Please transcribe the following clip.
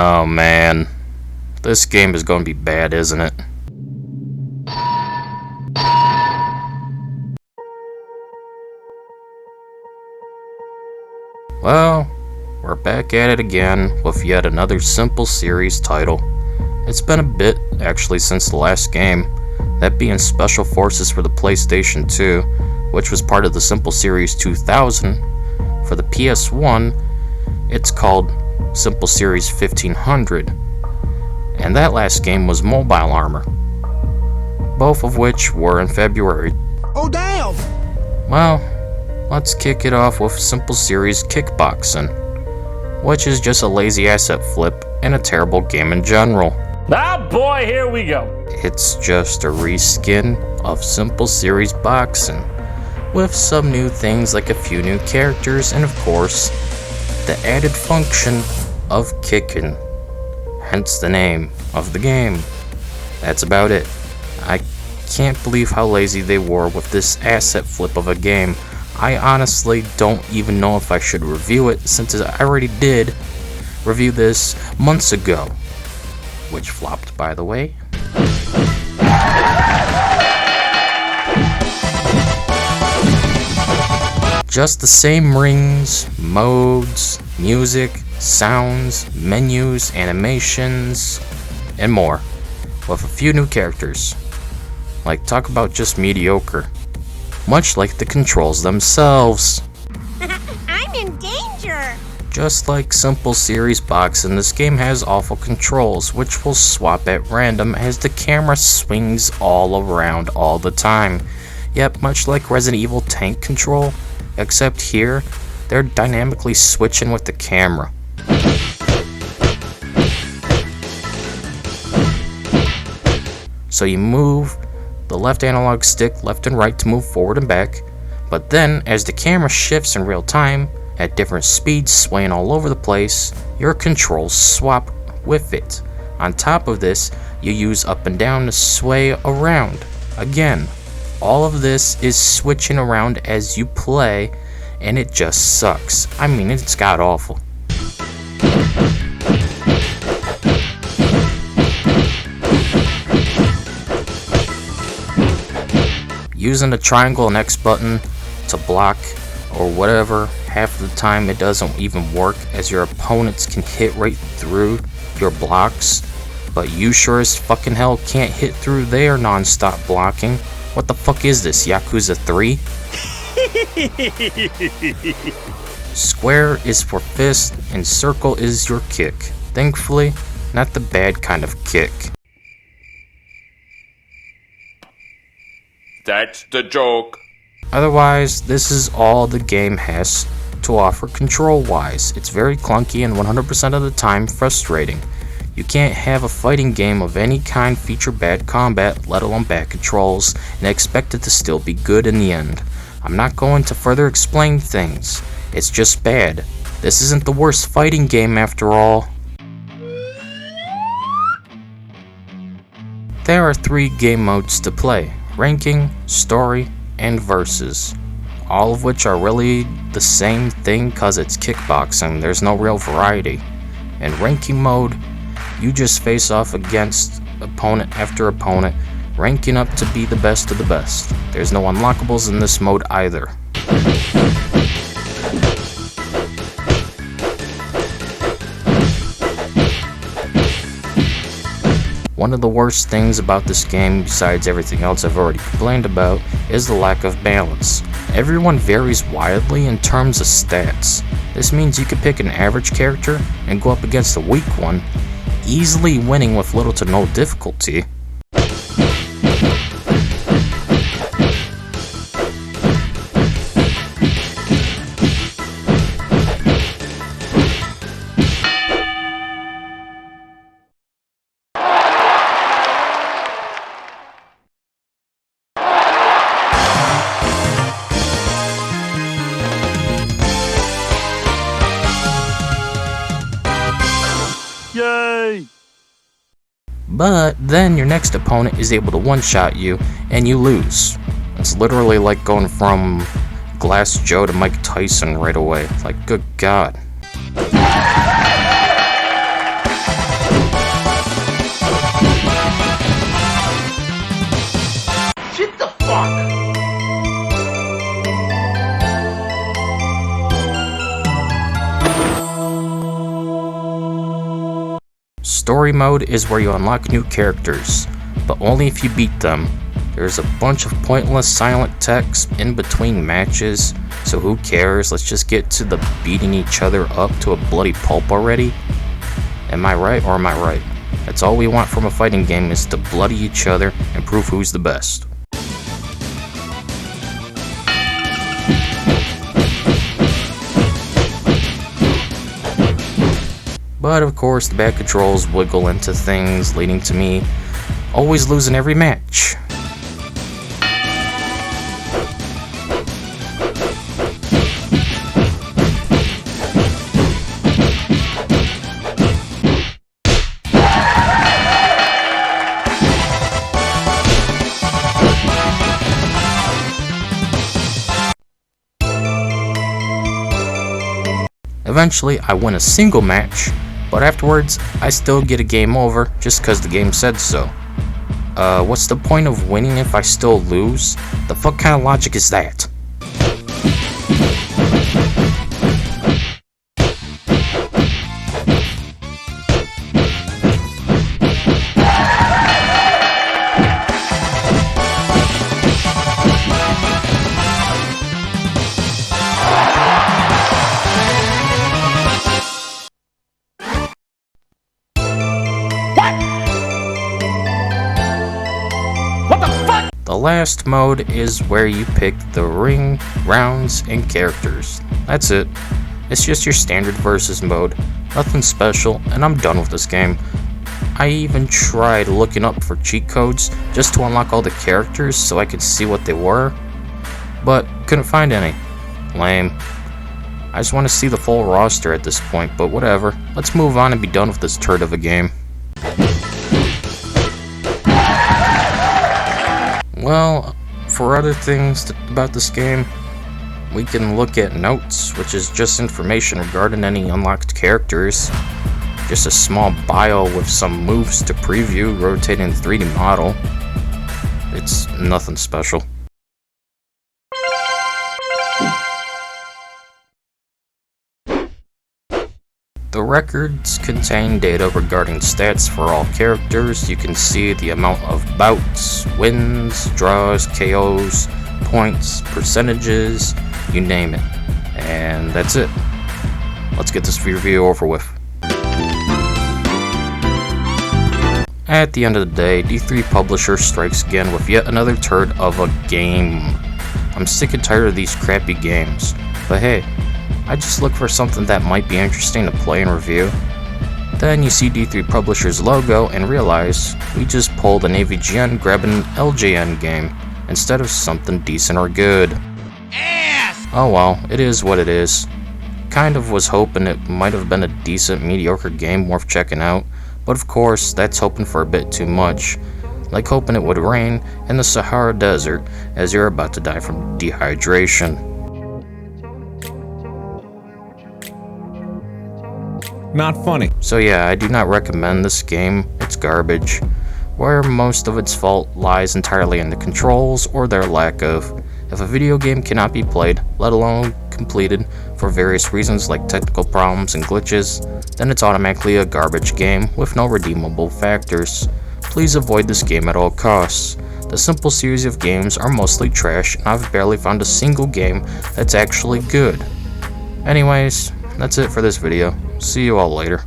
Oh man, this game is going to be bad, isn't it? Well, we're back at it again with yet another simple series title. It's been a bit, actually, since the last game, that being Special Forces for the PlayStation 2, which was part of the Simple Series 2000. For the PS1, it's called Simple Series 1500, and that last game was Mobile Armor, both of which were in February. Oh damn! Well, let's kick it off with Simple Series Kickboxing, which is just a lazy asset flip and a terrible game in general. Ah boy, here we go! It's just a reskin of Simple Series Boxing, with some new things like a few new characters and of course, the added function of kicking, hence the name of the game. That's about it. I can't believe how lazy they were with this asset flip of a game. I honestly don't even know if I should review it, since I already did review this months ago, which flopped, by the way. Just the same rings, modes, music, sounds, menus, animations, and more, with a few new characters. Like, talk about just mediocre. Much like the controls themselves. I'm in danger! Just like Simple Series Boxing, this game has awful controls, which will swap at random as the camera swings all around all the time. Yep, much like Resident Evil tank control, except here, they're dynamically switching with the camera. So you move the left analog stick left and right to move forward and back, but then as the camera shifts in real time, at different speeds swaying all over the place, your controls swap with it. On top of this, you use up and down to sway around. Again, all of this is switching around as you play, and it just sucks. I mean, it's god awful. Using the triangle and X button to block or whatever, half the time it doesn't even work, as your opponents can hit right through your blocks, but you sure as fucking hell can't hit through their non-stop blocking. What the fuck is this, Yakuza 3? Square is for fist and circle is your kick. Thankfully, not the bad kind of kick. That's the joke. Otherwise, this is all the game has to offer control-wise. It's very clunky and 100% of the time frustrating. You can't have a fighting game of any kind feature bad combat, let alone bad controls, and expect it to still be good in the end. I'm not going to further explain things. It's just bad. This isn't the worst fighting game after all. There are 3 game modes to play: ranking, story, and versus. All of which are really the same thing cause it's kickboxing. There's no real variety. In ranking mode, you just face off against opponent after opponent, ranking up to be the best of the best. There's no unlockables in this mode either. One of the worst things about this game, besides everything else I've already complained about, is the lack of balance. Everyone varies wildly in terms of stats. This means you could pick an average character and go up against a weak one, easily winning with little to no difficulty. Yay! But then your next opponent is able to one-shot you, and you lose. It's literally like going from Glass Joe to Mike Tyson right away. Like, good God. Story mode is where you unlock new characters, but only if you beat them. There's a bunch of pointless silent text in between matches, so who cares? Let's just get to the beating each other up to a bloody pulp already. Am I right or am I right? That's all we want from a fighting game, is to bloody each other and prove who's the best. But of course, the bad controls wiggle into things, leading to me always losing every match. Eventually, I win a single match, but afterwards, I still get a game over just because the game said so. What's the point of winning if I still lose? The fuck kind of logic is that? The last mode is where you pick the ring, rounds, and characters. That's it. It's just your standard versus mode. Nothing special, and I'm done with this game. I even tried looking up for cheat codes just to unlock all the characters so I could see what they were, but couldn't find any. Lame. I just want to see the full roster at this point, but whatever. Let's move on and be done with this turd of a game. Well, for other things about this game, we can look at notes, which is just information regarding any unlocked characters. Just a small bio with some moves to preview, rotating the 3D model. It's nothing special. The records contain data regarding stats for all characters. You can see the amount of bouts, wins, draws, KOs, points, percentages, you name it. And that's it. Let's get this review over with. At the end of the day, D3 Publisher strikes again with yet another turd of a game. I'm sick and tired of these crappy games, but hey, I just look for something that might be interesting to play and review. Then you see D3 Publisher's logo and realize we just pulled an AVGN grabbing an LJN game instead of something decent or good. Ass! Oh well, it is what it is. Kind of was hoping it might have been a decent, mediocre game worth checking out, but of course, that's hoping for a bit too much. Like hoping it would rain in the Sahara Desert as you're about to die from dehydration. Not funny. So yeah, I do not recommend this game. It's garbage, where most of its fault lies entirely in the controls or their lack of. If a video game cannot be played, let alone completed, for various reasons like technical problems and glitches, then it's automatically a garbage game with no redeemable factors. Please avoid this game at all costs. The simple series of games are mostly trash, and I've barely found a single game that's actually good. Anyways, that's it for this video. See you all later.